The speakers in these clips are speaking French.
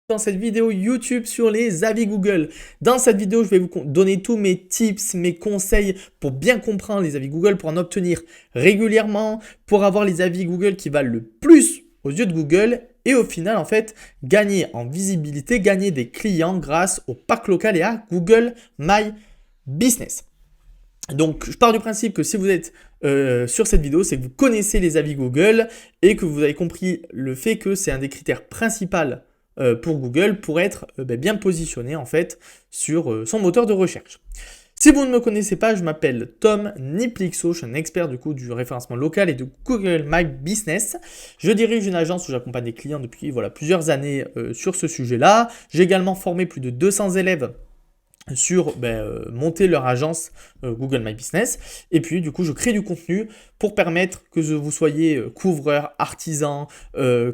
Dans cette vidéo YouTube sur les avis Google. Dans cette vidéo, je vais vous donner tous mes tips, mes conseils pour bien comprendre les avis Google, pour en obtenir régulièrement, pour avoir les avis Google qui valent le plus aux yeux de Google et au final, en fait, gagner en visibilité, gagner des clients grâce au pack local et à Google My Business. Donc, je pars du principe que si vous êtes sur cette vidéo, c'est que vous connaissez les avis Google et que vous avez compris le fait que c'est un des critères principaux pour Google pour être bien positionné en fait sur son moteur de recherche. Si vous ne me connaissez pas, je m'appelle Tom Niplixo, je suis un expert du coup du référencement local et de Google My Business. Je dirige une agence où j'accompagne des clients depuis plusieurs années sur ce sujet-là. J'ai également formé plus de 200 élèves sur monter leur agence Google My Business. Et puis, du coup, je crée du contenu pour permettre que vous soyez couvreur, artisan,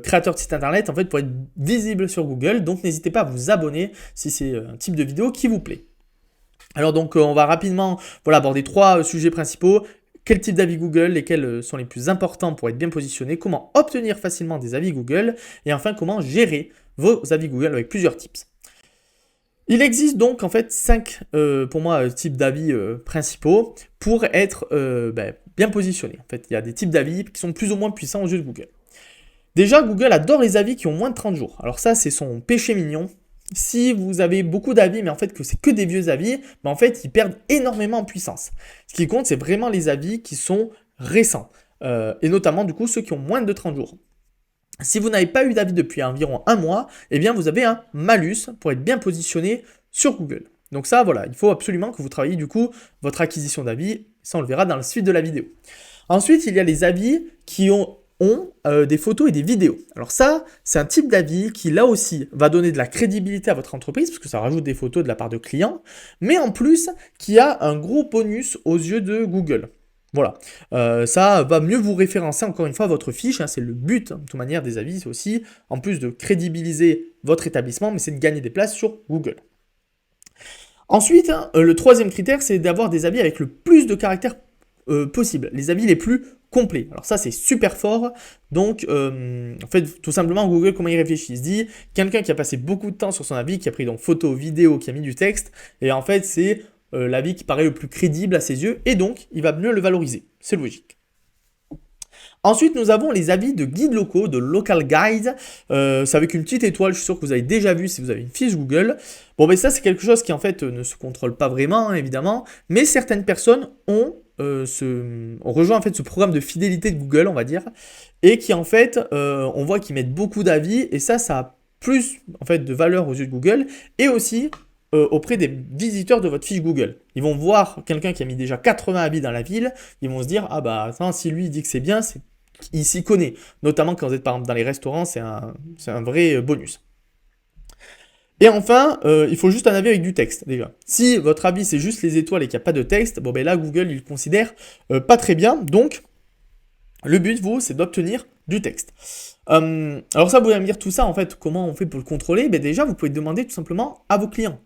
créateur de site internet, en fait, pour être visible sur Google. Donc, n'hésitez pas à vous abonner si c'est un type de vidéo qui vous plaît. Alors, donc, on va rapidement aborder trois sujets principaux. Quel type d'avis Google, lesquels sont les plus importants pour être bien positionné, comment obtenir facilement des avis Google, et enfin, comment gérer vos avis Google avec plusieurs tips. Il existe donc en fait 5 pour moi types d'avis principaux pour être bien positionné. En fait, il y a des types d'avis qui sont plus ou moins puissants aux yeux de Google. Déjà, Google adore les avis qui ont moins de 30 jours. Alors ça, c'est son péché mignon. Si vous avez beaucoup d'avis, mais en fait que c'est que des vieux avis, en fait, ils perdent énormément en puissance. Ce qui compte, c'est vraiment les avis qui sont récents. Et notamment, du coup, ceux qui ont moins de 30 jours. Si vous n'avez pas eu d'avis depuis environ un mois, eh bien vous avez un malus pour être bien positionné sur Google. Donc ça, il faut absolument que vous travailliez du coup votre acquisition d'avis. Ça, on le verra dans la suite de la vidéo. Ensuite, il y a les avis qui ont des photos et des vidéos. Alors ça, c'est un type d'avis qui, là aussi, va donner de la crédibilité à votre entreprise, parce que ça rajoute des photos de la part de clients, mais en plus, qui a un gros bonus aux yeux de Google. Voilà, ça va mieux vous référencer encore une fois votre fiche, c'est le but de toute manière des avis, c'est aussi en plus de crédibiliser votre établissement, mais c'est de gagner des places sur Google. Ensuite, le troisième critère, c'est d'avoir des avis avec le plus de caractères possible, les avis les plus complets. Alors ça, c'est super fort. Donc, en fait, tout simplement, Google, comment il réfléchit? Il se dit, quelqu'un qui a passé beaucoup de temps sur son avis, qui a pris donc photo, vidéo, qui a mis du texte, et en fait, c'est l'avis qui paraît le plus crédible à ses yeux, et donc, il va mieux le valoriser. C'est logique. Ensuite, nous avons les avis de guides locaux, de local guides. C'est avec une petite étoile, je suis sûr que vous avez déjà vu si vous avez une fiche Google. Bon, mais ça, c'est quelque chose qui, en fait, ne se contrôle pas vraiment, évidemment. Mais certaines personnes ont rejoint, en fait, ce programme de fidélité de Google, on va dire. Et qui, en fait, on voit qu'ils mettent beaucoup d'avis. Et ça a plus, en fait, de valeur aux yeux de Google. Et aussi auprès des visiteurs de votre fiche Google. Ils vont voir quelqu'un qui a mis déjà 80 avis dans la ville. Ils vont se dire, ah bah, attends, si lui dit que c'est bien, il s'y connaît. Notamment quand vous êtes par exemple dans les restaurants, c'est un vrai bonus. Et enfin, il faut juste un avis avec du texte déjà. Si votre avis c'est juste les étoiles et qu'il n'y a pas de texte, bon ben là Google il le considère pas très bien. Donc le but c'est d'obtenir du texte. Alors ça vous allez me dire tout ça en fait, comment on fait pour le contrôler? Ben déjà vous pouvez demander tout simplement à vos clients.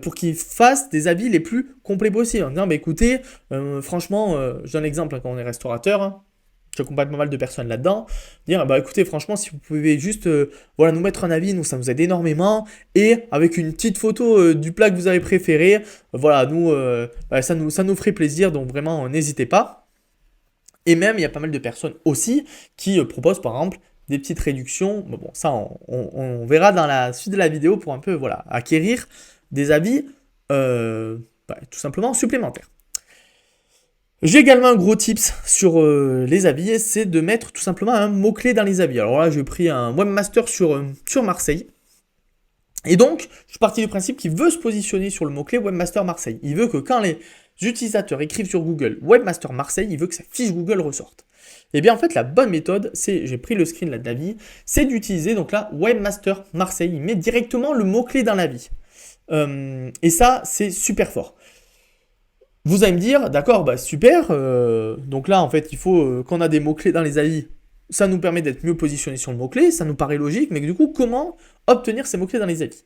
Pour qu'ils fassent des avis les plus complets possibles. En disant, écoutez, franchement, je donne l'exemple quand on est restaurateur, j'accompagne pas mal de personnes là-dedans, dire écoutez franchement si vous pouvez juste nous mettre un avis, nous ça nous aide énormément, et avec une petite photo du plat que vous avez préféré, nous ça nous ferait plaisir, donc vraiment n'hésitez pas. Et même il y a pas mal de personnes aussi qui proposent par exemple des petites réductions, bon ça on verra dans la suite de la vidéo pour un peu acquérir des avis tout simplement supplémentaires. J'ai également un gros tips sur les avis, c'est de mettre tout simplement un mot-clé dans les avis. Alors là, j'ai pris un webmaster sur Marseille. Et donc, je suis parti du principe qu'il veut se positionner sur le mot-clé Webmaster Marseille. Il veut que quand les utilisateurs écrivent sur Google Webmaster Marseille, il veut que sa fiche Google ressorte. Et bien en fait, la bonne méthode, j'ai pris le screen là de l'avis, c'est d'utiliser donc là Webmaster Marseille. Il met directement le mot-clé dans l'avis. Et ça, c'est super fort. Vous allez me dire, d'accord, super, donc là en fait il faut qu'on a des mots-clés dans les avis, ça nous permet d'être mieux positionnés sur le mot-clé, ça nous paraît logique, mais du coup comment obtenir ces mots-clés dans les avis?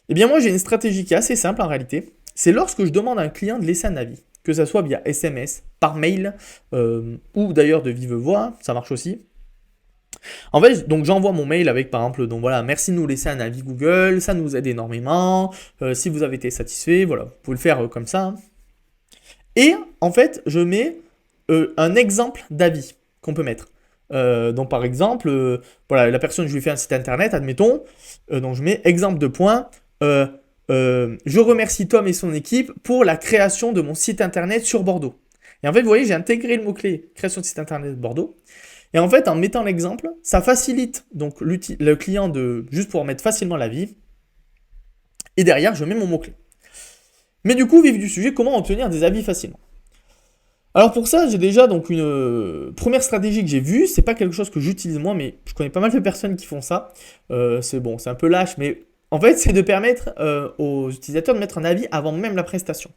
Eh bien moi j'ai une stratégie qui est assez simple en réalité, c'est lorsque je demande à un client de laisser un avis, que ça soit via SMS, par mail, ou d'ailleurs de vive voix, ça marche aussi. En fait, donc j'envoie mon mail avec par exemple, donc voilà, merci de nous laisser un avis Google, ça nous aide énormément. Si vous avez été satisfait, voilà, vous pouvez le faire comme ça, hein. Et en fait, je mets un exemple d'avis qu'on peut mettre. Donc par exemple, voilà, la personne, je lui fais un site internet, admettons, donc je mets exemple de points. Je remercie Tom et son équipe pour la création de mon site internet sur Bordeaux. Et en fait, vous voyez, j'ai intégré le mot-clé création de site internet de Bordeaux. Et en fait, en mettant l'exemple, ça facilite donc le client de juste pouvoir mettre facilement l'avis. Et derrière, je mets mon mot-clé. Mais du coup, vif du sujet, comment obtenir des avis facilement? Alors pour ça, j'ai déjà donc une première stratégie que j'ai vue. C'est pas quelque chose que j'utilise moi, mais je connais pas mal de personnes qui font ça. C'est bon, c'est un peu lâche, mais en fait, c'est de permettre aux utilisateurs de mettre un avis avant même la prestation.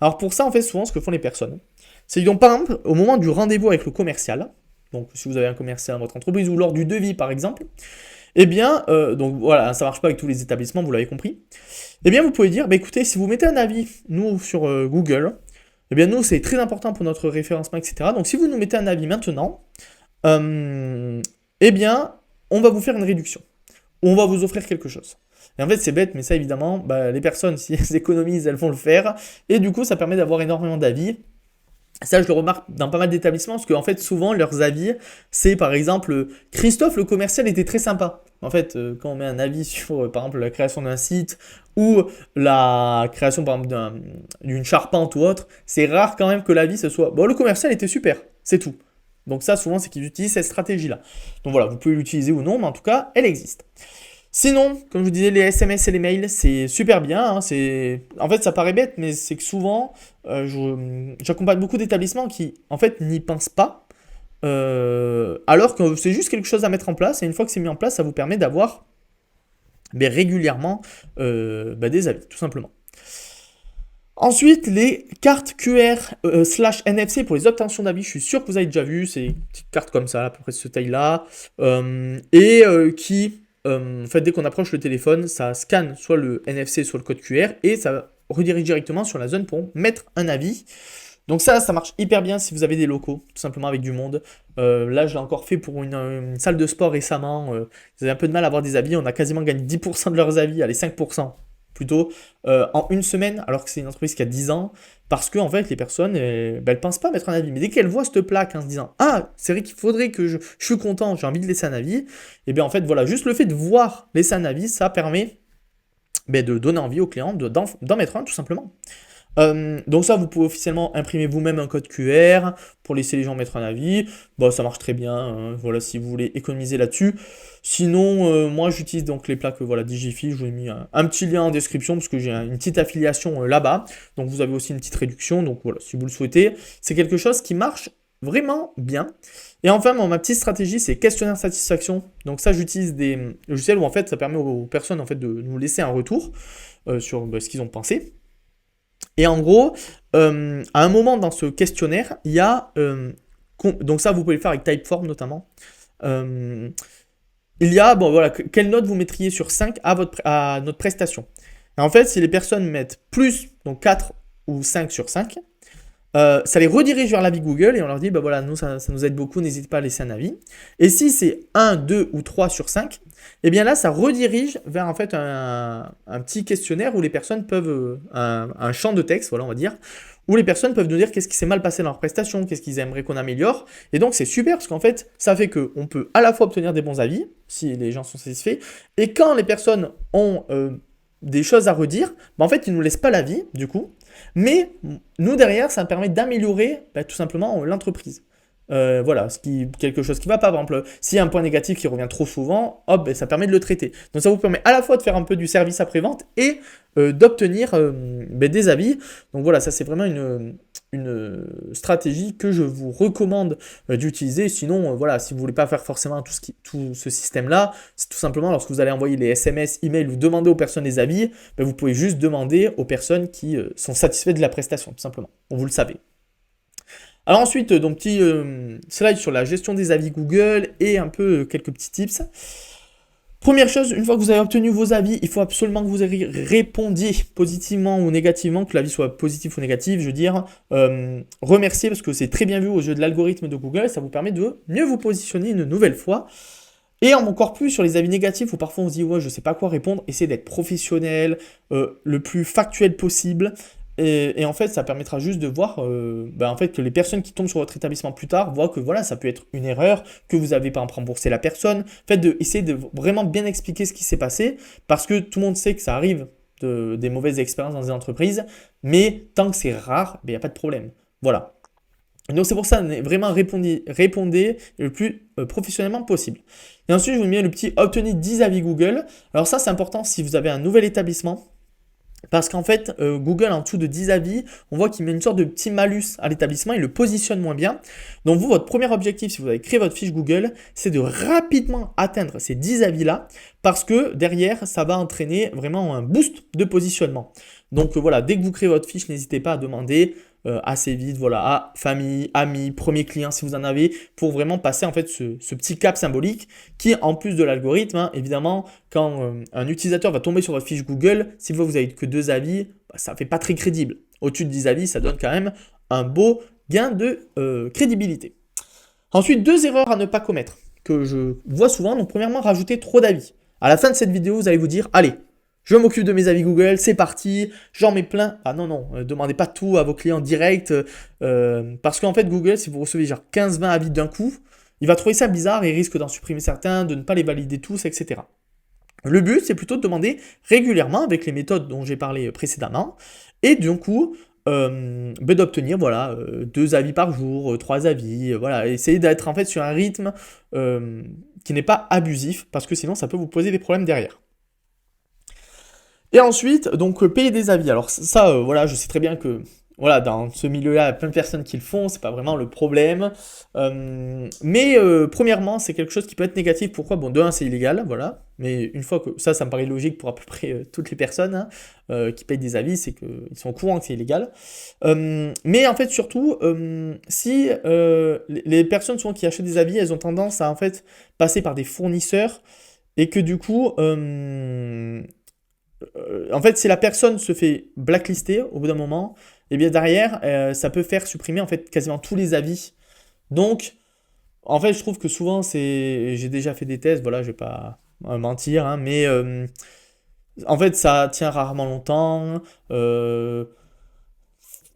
Alors pour ça, en fait, souvent, ce que font les personnes, c'est qu'ils ont par exemple, au moment du rendez-vous avec le commercial, donc si vous avez un commercial dans votre entreprise ou lors du devis par exemple, eh bien, donc voilà, ça marche pas avec tous les établissements, vous l'avez compris. Eh bien, vous pouvez dire, bah, écoutez, si vous mettez un avis, nous, sur Google, eh bien, nous, c'est très important pour notre référencement, etc. Donc, si vous nous mettez un avis maintenant, eh bien, on va vous faire une réduction. Ou on va vous offrir quelque chose. Et en fait, c'est bête, mais ça, évidemment, bah, les personnes, si elles économisent, elles vont le faire. Et du coup, ça permet d'avoir énormément d'avis. Ça, je le remarque dans pas mal d'établissements, parce qu'en fait, souvent, leurs avis, c'est par exemple, Christophe, le commercial, était très sympa. En fait, quand on met un avis sur, par exemple, la création d'un site ou la création, par exemple, d'une charpente ou autre, c'est rare quand même que l'avis, ce soit, bon, le commercial était super, c'est tout. Donc ça, souvent, c'est qu'ils utilisent cette stratégie-là. Donc voilà, vous pouvez l'utiliser ou non, mais en tout cas, elle existe. Sinon, comme je vous disais, les SMS et les mails, c'est super bien, hein, en fait, ça paraît bête, mais c'est que souvent, j'accompagne beaucoup d'établissements qui, en fait, n'y pensent pas, alors que c'est juste quelque chose à mettre en place, et une fois que c'est mis en place, ça vous permet d'avoir régulièrement des avis, tout simplement. Ensuite, les cartes QR / NFC pour les obtentions d'avis, je suis sûr que vous avez déjà vu, c'est une petite carte comme ça, à peu près de cette taille-là, qui, en fait, dès qu'on approche le téléphone, ça scanne soit le NFC, soit le code QR, et ça redirige directement sur la zone pour mettre un avis. Donc ça marche hyper bien si vous avez des locaux, tout simplement avec du monde. Là, je l'ai encore fait pour une salle de sport récemment. Ils avaient un peu de mal à avoir des avis, on a quasiment gagné 10% de leurs avis, allez 5% plutôt, en une semaine, alors que c'est une entreprise qui a 10 ans, parce que en fait, les personnes, elles pensent pas mettre un avis. Mais dès qu'elles voient cette plaque en se disant, ah, c'est vrai qu'il faudrait que je suis content, j'ai envie de laisser un avis, et bien en fait, voilà, juste le fait de voir laisser un avis, ça permet de donner envie aux clients d'en mettre un, tout simplement. Donc ça, vous pouvez officiellement imprimer vous-même un code QR pour laisser les gens mettre un avis. Bah, ça marche très bien, hein, voilà, si vous voulez économiser là-dessus. Sinon, moi j'utilise donc les plaques Digify. Je vous ai mis un petit lien en description parce que j'ai une petite affiliation là-bas. Donc vous avez aussi une petite réduction. Donc voilà, si vous le souhaitez, c'est quelque chose qui marche vraiment bien. Et enfin, ma petite stratégie, c'est questionnaire de satisfaction. Donc ça, j'utilise des logiciels où en fait, ça permet aux personnes en fait de nous laisser un retour sur ce qu'ils ont pensé. Et en gros, à un moment dans ce questionnaire, il y a, donc ça vous pouvez le faire avec Typeform notamment, il y a, bon voilà, quelle note vous mettriez sur 5 à notre prestation. Et en fait, si les personnes mettent plus, donc 4 ou 5 sur 5, ça les redirige vers l'avis Google et on leur dit, bah voilà, nous ça nous aide beaucoup, n'hésitez pas à laisser un avis. Et si c'est 1, 2 ou 3 sur 5, et bien là, ça redirige vers en fait un petit questionnaire où les personnes peuvent, un champ de texte, voilà, on va dire, où les personnes peuvent nous dire qu'est-ce qui s'est mal passé dans leur prestation, qu'est-ce qu'ils aimeraient qu'on améliore. Et donc c'est super parce qu'en fait, ça fait qu'on peut à la fois obtenir des bons avis, si les gens sont satisfaits, et quand les personnes ont des choses à redire, bah en fait, ils ne nous laissent pas l'avis, du coup, mais nous derrière, ça permet d'améliorer tout simplement l'entreprise. Voilà, quelque chose qui va pas, par exemple, s'il y a un point négatif qui revient trop souvent, hop, ça permet de le traiter. Donc ça vous permet à la fois de faire un peu du service après-vente et d'obtenir des avis. Donc voilà, ça c'est vraiment une stratégie que je vous recommande d'utiliser. Sinon, voilà, si vous voulez pas faire forcément tout ce système-là, c'est tout simplement lorsque vous allez envoyer les SMS, emails ou demander aux personnes des avis, vous pouvez juste demander aux personnes qui sont satisfaites de la prestation, tout simplement. Vous le savez. Alors ensuite, donc petit slide sur la gestion des avis Google et un peu quelques petits tips. Première chose, une fois que vous avez obtenu vos avis, il faut absolument que vous répondiez positivement ou négativement, que l'avis soit positif ou négatif, je veux dire, remercier parce que c'est très bien vu aux yeux de l'algorithme de Google, ça vous permet de mieux vous positionner une nouvelle fois. Et encore plus sur les avis négatifs où parfois on se dit ouais je sais pas quoi répondre, essayez d'être professionnel, le plus factuel possible. Et en fait, ça permettra juste de voir en fait, que les personnes qui tombent sur votre établissement plus tard voient que voilà, ça peut être une erreur, que vous n'avez pas remboursé la personne. En fait, essayer de vraiment bien expliquer ce qui s'est passé, parce que tout le monde sait que ça arrive des mauvaises expériences dans des entreprises, mais tant que c'est rare, il n'y a pas de problème. Voilà. Donc c'est pour ça, vraiment répondez le plus professionnellement possible. Et ensuite, je vous mets le petit obtenir 10 avis Google. Alors ça, c'est important si vous avez un nouvel établissement. Parce qu'en fait, Google, en dessous de 10 avis, on voit qu'il met une sorte de petit malus à l'établissement, il le positionne moins bien. Donc vous, votre premier objectif, si vous avez créé votre fiche Google, c'est de rapidement atteindre ces 10 avis-là, parce que derrière, ça va entraîner vraiment un boost de positionnement. Donc voilà, dès que vous créez votre fiche, n'hésitez pas à demander assez vite, voilà, à famille, amis, premier client si vous en avez, pour vraiment passer en fait ce petit cap symbolique qui, en plus de l'algorithme, hein, évidemment, quand un utilisateur va tomber sur votre fiche Google, si vous n'avez que 2 avis, ça ne fait pas très crédible. Au-dessus de 10 avis, ça donne quand même un beau gain de crédibilité. Ensuite, 2 erreurs à ne pas commettre que je vois souvent. Donc premièrement, rajouter trop d'avis. À la fin de cette vidéo, vous allez vous dire, allez, je m'occupe de mes avis Google, c'est parti, j'en mets plein. Ah non, demandez pas tout à vos clients direct, parce qu'en fait, Google, si vous recevez genre 15-20 avis d'un coup, il va trouver ça bizarre et il risque d'en supprimer certains, de ne pas les valider tous, etc. Le but, c'est plutôt de demander régulièrement, avec les méthodes dont j'ai parlé précédemment, et du coup, d'obtenir voilà, 2 avis par jour, 3 avis, voilà, essayez d'être en fait sur un rythme qui n'est pas abusif, parce que sinon ça peut vous poser des problèmes derrière. Et ensuite, donc payer des avis. Alors ça, voilà, je sais très bien que voilà, dans ce milieu-là, il y a plein de personnes qui le font, c'est pas vraiment le problème. Mais premièrement, c'est quelque chose qui peut être négatif. Pourquoi? Bon, de un, c'est illégal, voilà. Mais une fois que ça me paraît logique pour à peu près toutes les personnes hein, qui payent des avis, c'est qu'ils sont au courant que c'est illégal. Mais en fait, surtout, si les personnes souvent qui achètent des avis, elles ont tendance à en fait passer par des fournisseurs et que du coup, en fait, si la personne se fait blacklister au bout d'un moment, et bien derrière, ça peut faire supprimer en fait quasiment tous les avis. Donc, en fait, je trouve que souvent, j'ai déjà fait des tests, voilà, je vais pas mentir, hein, mais en fait, ça tient rarement longtemps.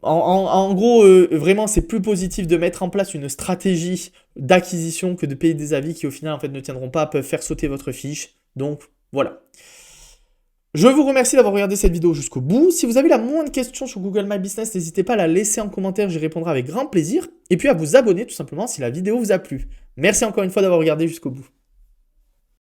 En gros, vraiment, c'est plus positif de mettre en place une stratégie d'acquisition que de payer des avis qui, au final, en fait, ne tiendront pas, peuvent faire sauter votre fiche. Donc, voilà. Je vous remercie d'avoir regardé cette vidéo jusqu'au bout. Si vous avez la moindre question sur Google My Business, n'hésitez pas à la laisser en commentaire, j'y répondrai avec grand plaisir. Et puis à vous abonner tout simplement si la vidéo vous a plu. Merci encore une fois d'avoir regardé jusqu'au bout.